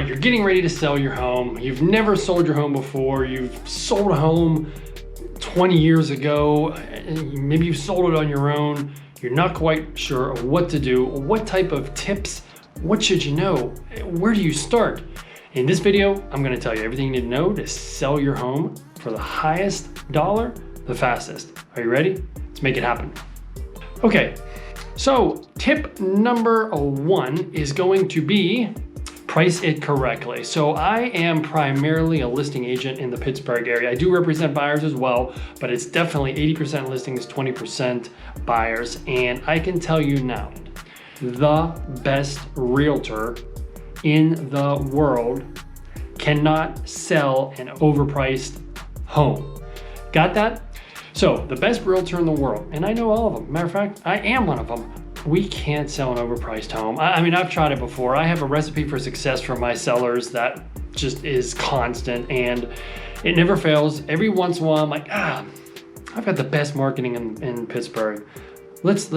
right, you're getting ready to sell your home. You've never sold your home before. You've sold a home 20 years ago. Maybe you've sold it on your own. You're not quite sure what to do. What type of tips? What should you know? Where do you start? In this video, I'm going to tell you everything you need to know to sell your home for the highest dollar, the fastest. Are you ready? Let's make it happen. Okay, so tip number 1 is going to be price it correctly. So I am primarily a listing agent in the Pittsburgh area. I do represent buyers as well, but it's definitely 80% listings, 20% buyers. And I can tell you now, the best realtor in the world cannot sell an overpriced home. Got that? So the best realtor in the world, and I know all of them. Matter of fact, I am one of them. We can't sell an overpriced home. I mean, I've tried it before. I have a recipe for success for my sellers that just is constant and it never fails. Every once in a while, I'm like, I've got the best marketing in Pittsburgh. Let's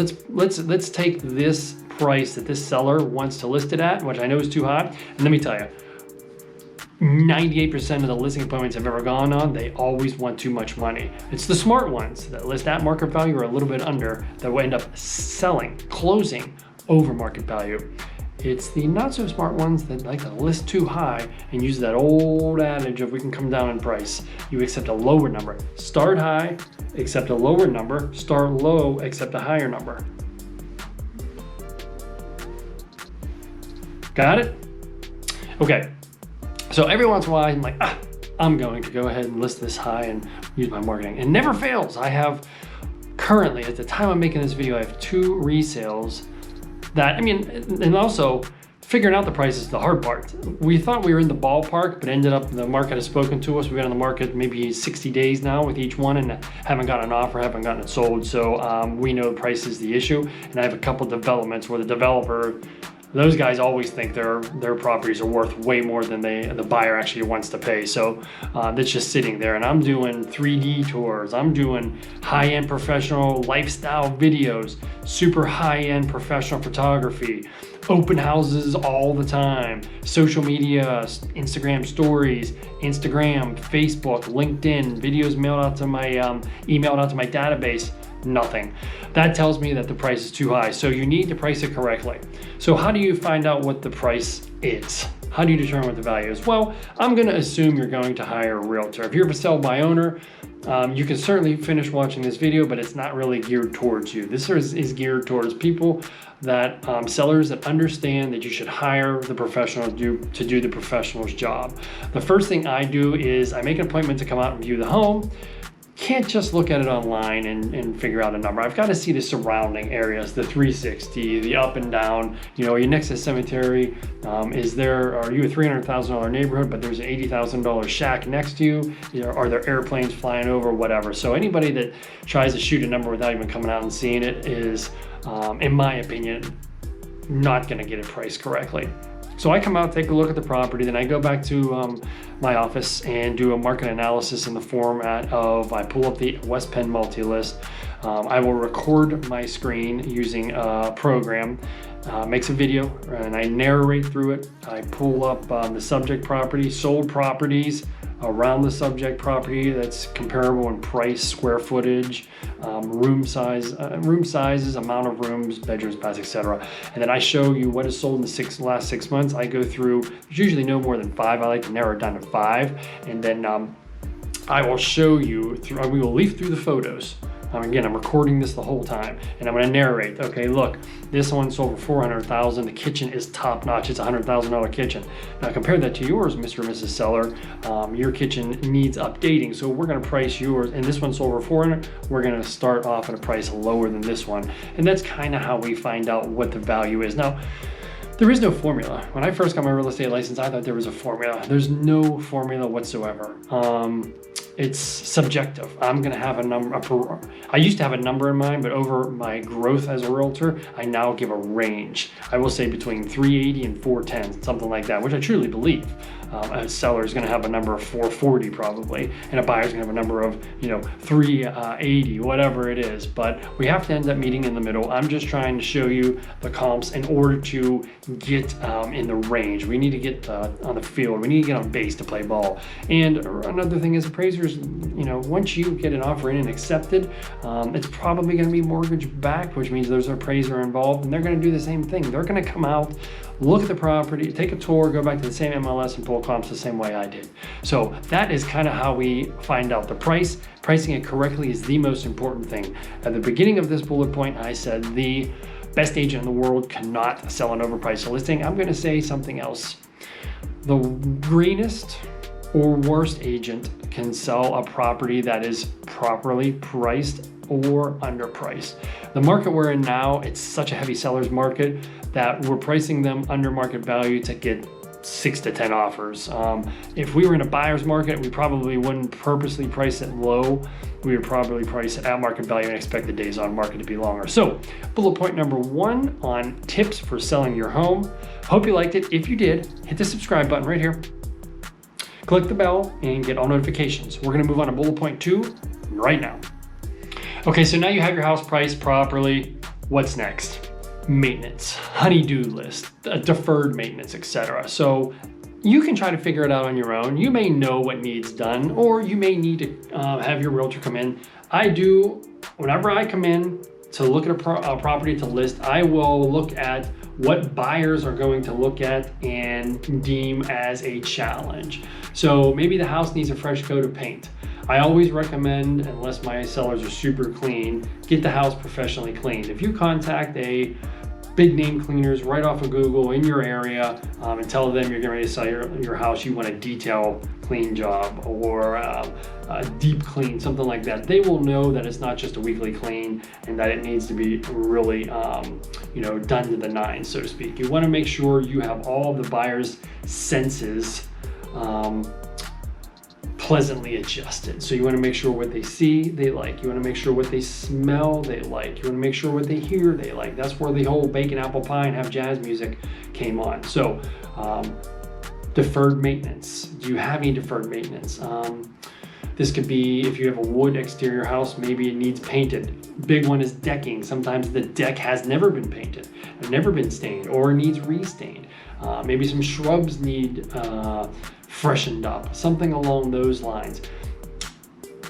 take this price that this seller wants to list it at, which I know is too high. And let me tell you, 98% of the listing appointments I've ever gone on, they always want too much money. It's the smart ones that list at market value or a little bit under that will end up selling, closing over market value. It's the not so smart ones that like to list too high and use that old adage of we can come down in price. You accept a lower number. Start high, accept a lower number. Start low, accept a higher number. Got it? Okay. So every once in a while, I'm like, I'm going to go ahead and list this high and use my marketing. It never fails. I have currently, at the time I'm making this video, I have 2 resales that, and also figuring out the price is the hard part. We thought we were in the ballpark, but ended up the market has spoken to us. We've been on the market maybe 60 days now with each one and haven't gotten an offer, haven't gotten it sold. So we know the price is the issue. And I have a couple developments where the developer, those guys always think their properties are worth way more than the buyer actually wants to pay. So that's just sitting there. And I'm doing 3D tours. I'm doing high-end professional lifestyle videos, super high-end professional photography, open houses all the time, social media, Instagram stories, Instagram, Facebook, LinkedIn, videos mailed out to my, emailed out to my database. Nothing. That tells me that the price is too high. So you need to price it correctly. So how do you find out what the price is? How do you determine what the value is? Well, I'm going to assume you're going to hire a realtor. If you're a sell by owner, you can certainly finish watching this video, but it's not really geared towards you. This is geared towards people that, sellers that understand that you should hire the professional to do the professional's job. The first thing I do is I make an appointment to come out and view the home. Can't just look at it online and figure out a number. I've got to see the surrounding areas, the 360, the up and down. You know, are you next to a cemetery? Are you a $300,000 neighborhood, but there's an $80,000 shack next to you? Are there airplanes flying over, whatever? So anybody that tries to shoot a number without even coming out and seeing it is, in my opinion, not going to get it priced correctly. So I come out, take a look at the property, then I go back to my office and do a market analysis in the format of, I pull up the West Penn multi-list. I will record my screen using a program, makes a video, and I narrate through it. I pull up the subject property, sold properties around the subject property that's comparable in price, square footage, room sizes, amount of rooms, bedrooms, baths, etc. And then I show you what is sold in the last 6 months. I go through, there's usually no more than 5. I like to narrow it down to 5. And then I will show you, we will leaf through the photos. Again, I'm recording this the whole time and I'm going to narrate. Okay, look, this one sold for $400,000. The kitchen is top notch. It's a $100,000 kitchen. Now compare that to yours, Mr. and Mrs. Seller. Your kitchen needs updating. So we're going to price yours, and this one sold for $400,000. We're going to start off at a price lower than this one. And that's kind of how we find out what the value is. Now, there is no formula. When I first got my real estate license, I thought there was a formula. There's no formula whatsoever. It's subjective. I'm gonna have a number. I used to have a number in mind, but over my growth as a realtor, I now give a range. I will say between 380 and 410, something like that, which I truly believe. A seller is going to have a number of 440 probably, and a buyer is going to have a number of 380, whatever it is. But we have to end up meeting in the middle. I'm just trying to show you the comps in order to get in the range. We need to get on the field. We need to get on base to play ball. And another thing is appraisers, once you get an offer in and accepted, it's probably going to be mortgage backed, which means there's an appraiser involved, and they're going to do the same thing. They're going to come out, look at the property, take a tour, go back to the same MLS and pull comps the same way I did. So that is kind of how we find out the price. Pricing it correctly is the most important thing. At the beginning of this bullet point, I said the best agent in the world cannot sell an overpriced listing. I'm going to say something else. The greenest or worst agent can sell a property that is properly priced or underpriced. The market we're in now, it's such a heavy seller's market that we're pricing them under market value to get 6 to 10 offers. If we were in a buyer's market, we probably wouldn't purposely price it low. We would probably price it at market value and expect the days on market to be longer. So bullet point number 1 on tips for selling your home. Hope you liked it. If you did, hit the subscribe button right here. Click the bell and get all notifications. We're gonna move on to bullet point 2 right now. Okay, so now you have your house priced properly. What's next? Maintenance, honey-do list, deferred maintenance, etc. So you can try to figure it out on your own. You may know what needs done, or you may need to have your realtor come in. I do, whenever I come in to look at a property to list, I will look at what buyers are going to look at and deem as a challenge. So maybe the house needs a fresh coat of paint. I always recommend, unless my sellers are super clean, get the house professionally cleaned. If you contact a big name cleaners right off of Google in your area and tell them you're getting ready to sell your house, you want a detail clean job or a deep clean, something like that, they will know that it's not just a weekly clean and that it needs to be really done to the nines, so to speak. You want to make sure you have all of the buyer's senses pleasantly adjusted. So you want to make sure what they see, they like. You want to make sure what they smell, they like. You want to make sure what they hear, they like. That's where the whole bacon apple pie and have jazz music came on. So deferred maintenance. Do you have any deferred maintenance? This could be if you have a wood exterior house, maybe it needs painted. Big one is decking. Sometimes the deck has never been painted, never been stained, or needs restained. Maybe some shrubs need freshened up, something along those lines.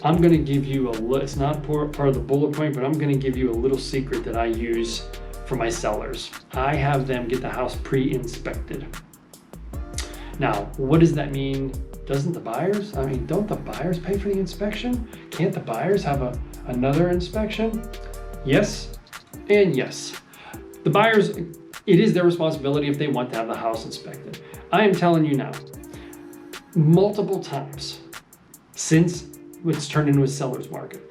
I'm going to give you it's not part of the bullet point, but I'm going to give you a little secret that I use for my sellers. I have them get the house pre-inspected. Now, what does that mean? Don't the buyers pay for the inspection? Can't the buyers have another inspection? Yes and yes. The buyers, it is their responsibility if they want to have the house inspected. I am telling you now, multiple times since it's turned into a seller's market,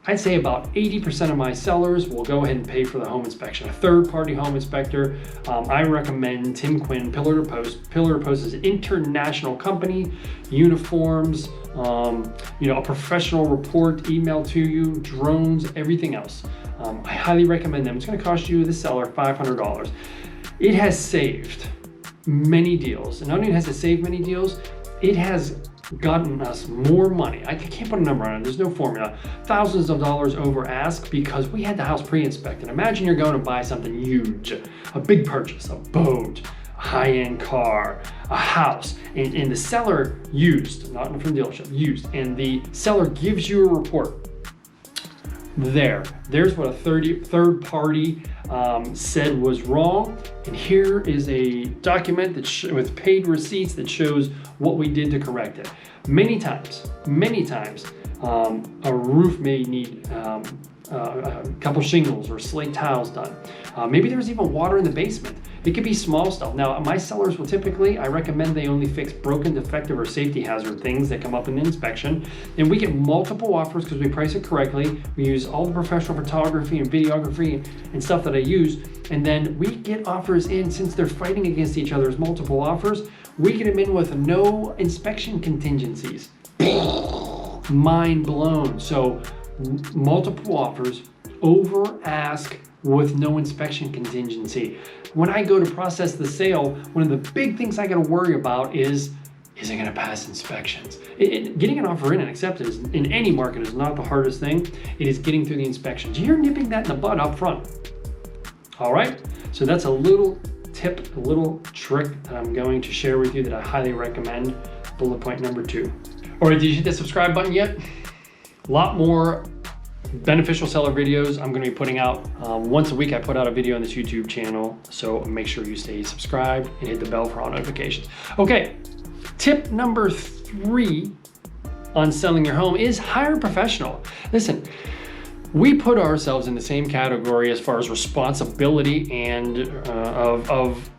I'd say about 80% of my sellers will go ahead and pay for the home inspection. A third-party home inspector, I recommend Tim Quinn, Pillar to Post. Pillar to Post is an international company, uniforms, a professional report emailed to you, drones, everything else. I highly recommend them. It's going to cost you, the seller, $500. It has saved many deals, and not only has it saved many deals, it has gotten us more money. I can't put a number on it. There's no formula. Thousands of dollars over ask because we had the house pre-inspected. Imagine you're going to buy something huge, a big purchase, a boat, a high-end car, a house, and the seller used, not from the dealership, used, and the seller gives you a report. There's what a third party said was wrong, and here is a document with paid receipts that shows what we did to correct it. Many times, a roof may need a couple shingles or slate tiles done. Maybe there's even water in the basement. It could be small stuff. Now, my sellers will typically, I recommend they only fix broken, defective, or safety hazard things that come up in the inspection. And we get multiple offers because we price it correctly. We use all the professional photography and videography and stuff that I use. And then we get offers in, since they're fighting against each other's multiple offers, we get them in with no inspection contingencies. Mind blown. So multiple offers, over ask with no inspection contingency. When I go to process the sale, one of the big things I got to worry about is is it going to pass inspections? Getting an offer in and accepted in any market is not the hardest thing. It is getting through the inspections. You're nipping that in the bud up front. All right, so that's a little tip, a little trick that I'm going to share with you that I highly recommend. Bullet point number 2. All right, did you hit the subscribe button yet? A lot more beneficial seller videos I'm going to be putting out. Once a week I put out a video on this YouTube channel, so make sure you stay subscribed and hit the bell for all notifications. Okay, tip number 3 on selling your home is hire a professional. Listen, we put ourselves in the same category as far as responsibility and of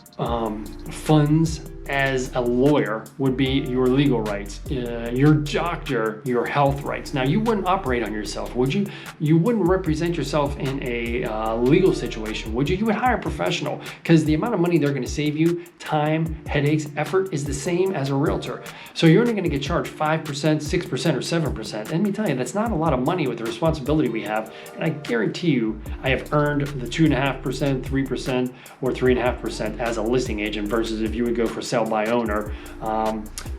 funds as a lawyer would be your legal rights, your doctor, your health rights. Now, you wouldn't operate on yourself, would you? You wouldn't represent yourself in a legal situation, would you? You would hire a professional, because the amount of money they're going to save you, time, headaches, effort, is the same as a realtor. So you're only going to get charged 5%, 6%, or 7%. Let me tell you, that's not a lot of money with the responsibility we have. And I guarantee you, I have earned the 2.5%, 3%, or 3.5% as a listing agent versus if you would go for sell by owner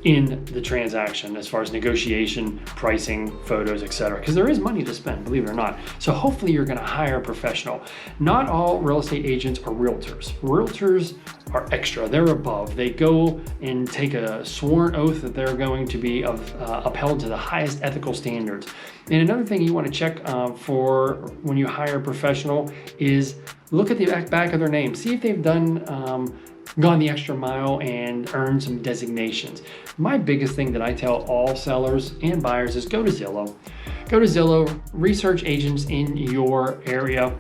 in the transaction as far as negotiation, pricing, photos, etc. Because there is money to spend, believe it or not. So hopefully you're going to hire a professional. Not all real estate agents are realtors. Realtors are extra. They're above. They go and take a sworn oath that they're going to be upheld to the highest ethical standards. And another thing you want to check for when you hire a professional is look at the back of their name. See if they've gone the extra mile and earned some designations. My biggest thing that I tell all sellers and buyers is go to Zillow. Go to Zillow, research agents in your area.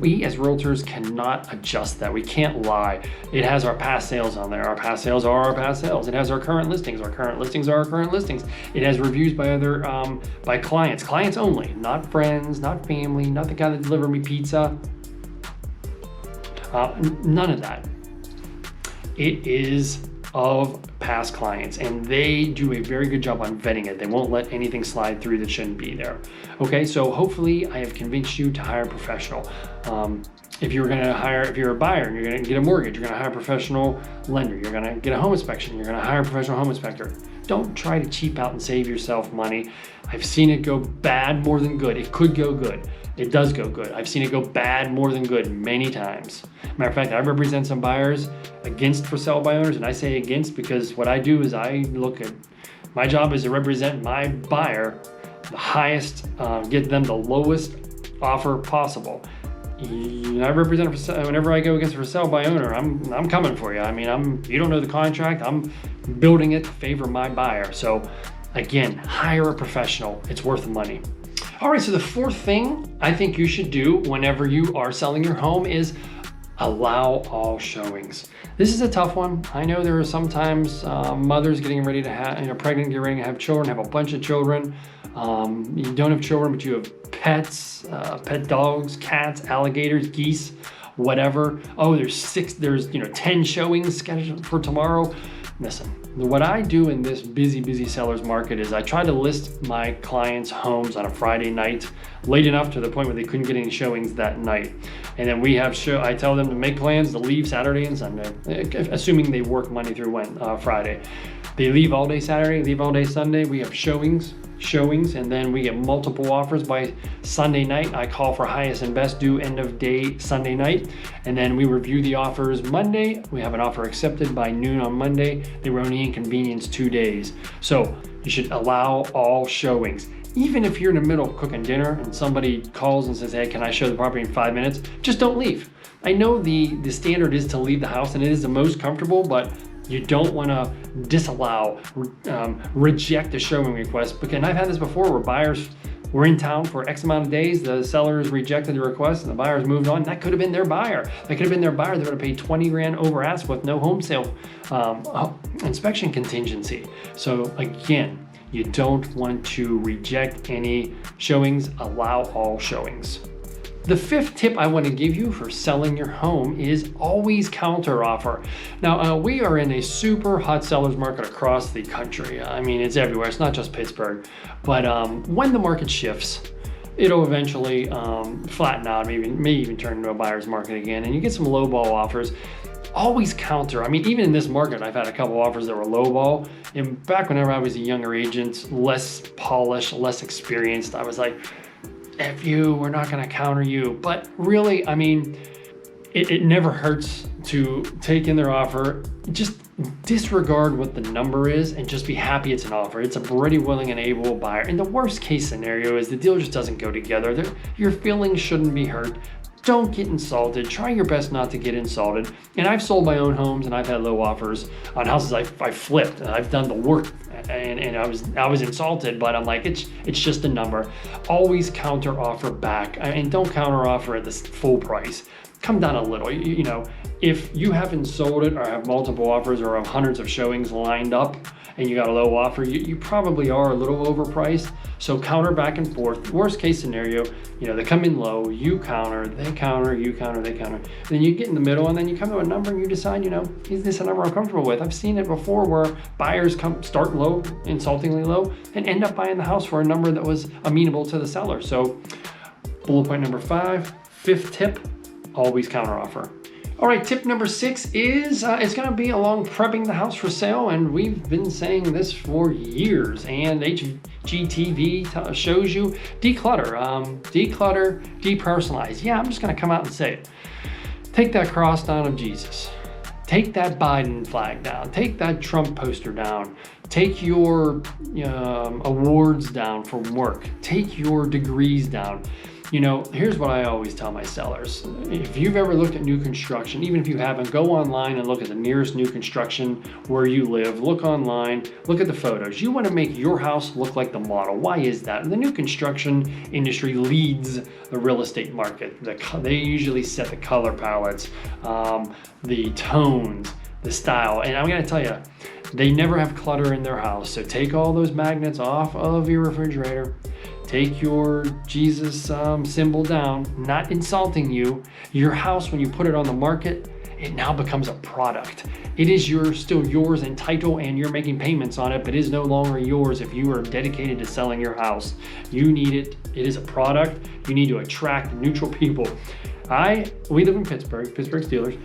We as realtors cannot adjust that. We can't lie. It has our past sales on there. Our past sales are our past sales. It has our current listings. Our current listings are our current listings. It has reviews by other, by clients only, not friends, not family, not the guy that delivered me pizza. None of that. It is of past clients, and they do a very good job on vetting it. They won't let anything slide through that shouldn't be there. Okay, so hopefully I have convinced you to hire a professional. If you're a buyer and you're gonna get a mortgage, you're gonna hire a professional lender. You're gonna get a home inspection, you're gonna hire a professional home inspector. Don't try to cheap out and save yourself money. I've seen it go bad more than good. It could go good. It does go good. I've seen it go bad more than good many times. Matter of fact, I represent some buyers against for sale by owners, and I say against because what I do is my job is to represent my buyer the highest, get them the lowest offer possible. I represent whenever I go against for sale by owner, I'm coming for you. I mean, you don't know the contract. I'm building it to favor my buyer. So again, hire a professional. It's worth the money. All right, so the 4th thing I think you should do whenever you are selling your home is allow all showings. This is a tough one. I know there are sometimes mothers getting ready to have, pregnant, getting ready to have children, have a bunch of children. You don't have children, but you have pets, pet dogs, cats, alligators, geese, whatever. Oh, there's 10 showings scheduled for tomorrow. Listen, what I do in this busy seller's market is I try to list my clients' homes on a Friday night, late enough to the point where they couldn't get any showings that night. And then I tell them to make plans to leave Saturday and Sunday, assuming they work Monday through Friday. They leave all day Saturday, leave all day Sunday. We have showings, and then we get multiple offers by Sunday night. I call for highest and best due end of day Sunday night, and then we review the offers Monday. We have an offer accepted by noon on Monday. They were only inconvenienced 2 days. So you should allow all showings. Even if you're in the middle of cooking dinner and somebody calls and says, hey, can I show the property in 5 minutes? Just don't leave. I know the standard is to leave the house, and it is the most comfortable, but you don't want to disallow, reject a showing request. And I've had this before where buyers were in town for X amount of days, the sellers rejected the request and the buyers moved on. That could have been their buyer. That could have been their buyer. They would have paid 20 grand over ask with no home sale inspection contingency. So again, you don't want to reject any showings, allow all showings. The 5th tip I want to give you for selling your home is always counter offer. Now, we are in a super hot seller's market across the country. I mean, it's everywhere. It's not just Pittsburgh. But when the market shifts, it'll eventually flatten out, may even turn into a buyer's market again, and you get some lowball offers. always counter. I mean, even in this market, I've had a couple offers that were lowball. And back whenever I was a younger agent, less polished, less experienced, I was like, F you, we're not gonna counter you. But really, I mean, it never hurts to take in their offer. Just disregard what the number is and just be happy it's an offer. It's a ready, willing, and able buyer. And the worst case scenario is the deal just doesn't go together. Your feelings shouldn't be hurt. Don't get insulted. Try your best not to get insulted. And I've sold my own homes and I've had low offers on houses I flipped, and I've done the work, and I was insulted, but I'm like, it's just a number. Always counter offer back, and don't counter offer at the full price. Come down a little. You know, if you haven't sold it or have multiple offers or have hundreds of showings lined up and you got a low offer, you probably are a little overpriced. So counter back and forth. Worst case scenario, you know, they come in low, you counter, they counter, you counter, they counter. Then you get in the middle and then you come to a number and you decide, you know, is this a number I'm comfortable with? I've seen it before where buyers start low, insultingly low, and end up buying the house for a number that was amenable to the seller. So bullet point number 5, 5th tip, always counter offer. All right, tip number 6 is it's going to be along prepping the house for sale, and we've been saying this for years, and HGTV shows you declutter, depersonalize. Yeah, I'm just going to come out and say it. Take that cross down of Jesus. Take that Biden flag down. Take that Trump poster down. Take your awards down from work. Take your degrees down. You know, here's what I always tell my sellers. If you've ever looked at new construction, even if you haven't, go online and look at the nearest new construction where you live. Look online, look at the photos. You want to make your house look like the model. Why is that? The new construction industry leads the real estate market. They usually set the color palettes, the tones, the style. And I'm going to tell you, they never have clutter in their house. So take all those magnets off of your refrigerator. Take your Jesus symbol down, not insulting you. Your house, when you put it on the market, it now becomes a product. It is still yours in title, and you're making payments on it, but it is no longer yours if you are dedicated to selling your house. You need it. It is a product. You need to attract neutral people. We live in Pittsburgh Steelers.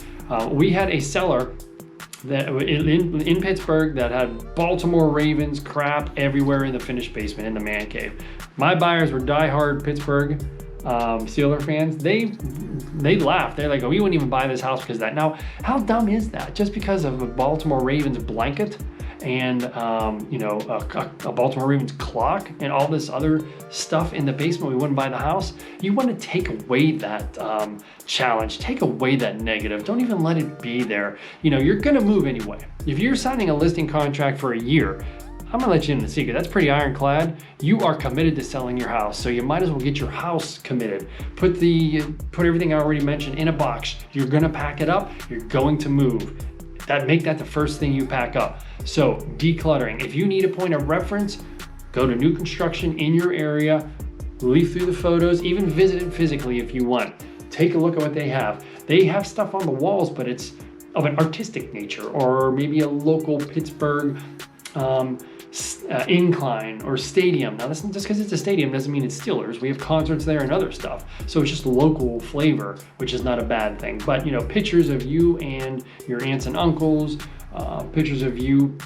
We had a seller that in Pittsburgh that had Baltimore Ravens crap everywhere in the finished basement, in the man cave. My buyers were diehard Pittsburgh Steeler fans. They laughed. They're like, oh, we wouldn't even buy this house because of that. Now, how dumb is that? Just because of a Baltimore Ravens blanket and a Baltimore Ravens clock and all this other stuff in the basement, we wouldn't buy the house. You want to take away that challenge, take away that negative. Don't even let it be there. You know, you're going to move anyway. If you're signing a listing contract for a year, I'm gonna let you in the secret. That's pretty ironclad. You are committed to selling your house, so you might as well get your house committed. Put everything I already mentioned in a box. You're gonna pack it up. You're going to move. Make that the first thing you pack up. So decluttering. If you need a point of reference, go to new construction in your area. Leaf through the photos. Even visit it physically if you want. Take a look at what they have. They have stuff on the walls, but it's of an artistic nature, or maybe a local Pittsburgh incline or stadium. Now, just because it's a stadium doesn't mean it's Steelers. We have concerts there and other stuff. So it's just local flavor, which is not a bad thing. But, you know, pictures of you and your aunts and uncles, pictures of you,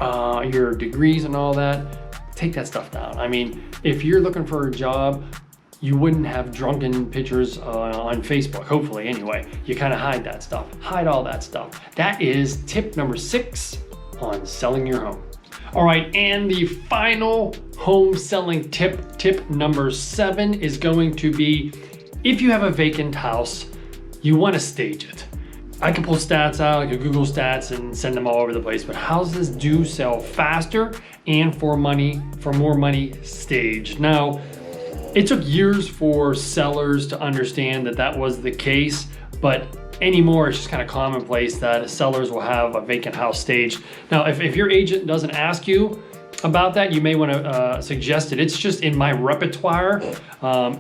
your degrees and all that, take that stuff down. I mean, if you're looking for a job, you wouldn't have drunken pictures on Facebook, hopefully anyway. You kind of hide that stuff. Hide all that stuff. That is tip number 6 on selling your home. All right, and the final home selling tip number 7 is going to be, if you have a vacant house, you want to stage it. I can pull stats out, like Google stats, and send them all over the place, but houses do sell faster and for more money staged. Now, it took years for sellers to understand that was the case, but anymore, it's just kind of commonplace that sellers will have a vacant house staged. Now, if your agent doesn't ask you about that, you may want to suggest it. It's just in my repertoire.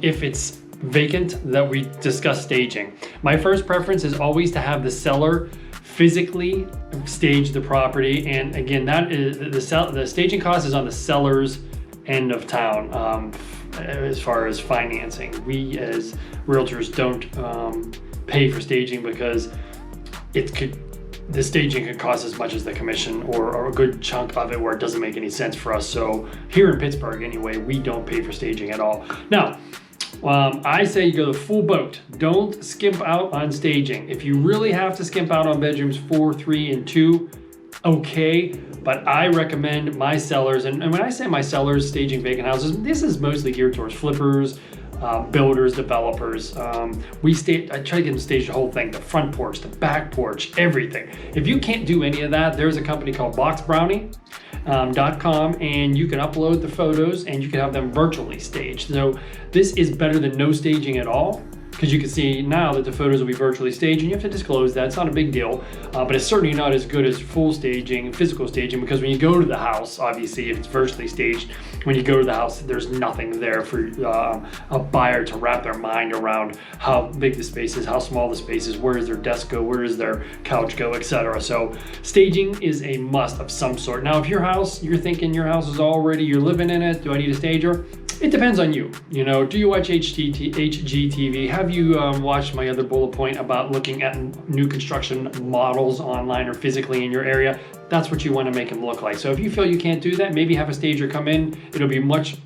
If it's vacant, that we discuss staging. My first preference is always to have the seller physically stage the property, and again, that is the staging cost is on the seller's end of town. As far as financing, we as realtors don't pay for staging because the staging could cost as much as the commission or a good chunk of it, where it doesn't make any sense for us. So here in Pittsburgh anyway, we don't pay for staging at all. Now, I say you go the full boat. Don't skimp out on staging. If you really have to skimp out on bedrooms 4, 3, and 2, okay, but I recommend my sellers, and when I say my sellers staging vacant houses, this is mostly geared towards flippers, builders, developers. I try to get them staged the whole thing, the front porch, the back porch, everything. If you can't do any of that, there's a company called boxbrownie.com, and you can upload the photos and you can have them virtually staged. So this is better than no staging at all, because you can see now that the photos will be virtually staged, and you have to disclose that. It's not a big deal, but it's certainly not as good as full staging, physical staging, because when you go to the house, obviously if it's virtually staged, when you go to the house, there's nothing there for a buyer to wrap their mind around how big the space is, how small the space is, where does their desk go, where does their couch go, etc. So staging is a must of some sort. Now, if your house, you're thinking your house is already, you're living in it, do I need a stager? It depends on you. You know, do you watch HGTV? Have you watched my other bullet point about looking at new construction models online or physically in your area? That's what you want to make them look like. So if you feel you can't do that, maybe have a stager come in. It'll be much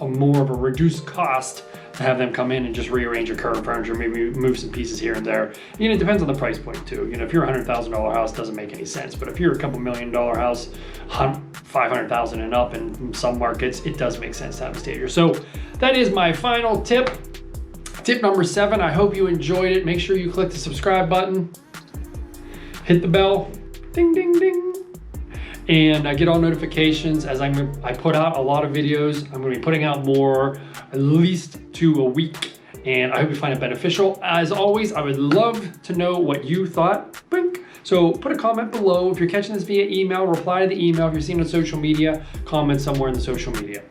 more of a reduced cost to have them come in and just rearrange your current furniture, maybe move some pieces here and there. You know, it depends on the price point too. You know, if you're a $100,000 house, it doesn't make any sense. But if you're a couple $1 million house, $500,000 and up in some markets, it does make sense to have a stager. So that is my final tip. Tip number 7. I hope you enjoyed it. Make sure you click the subscribe button, hit the bell, ding, ding, ding. And get all notifications as I put out a lot of videos. I'm going to be putting out more, at least 2 a week, and I hope you find it beneficial. As always, I would love to know what you thought. Blink. So put a comment below. If you're catching this via email, reply to the email. If you're seeing it on social media, comment somewhere in the social media.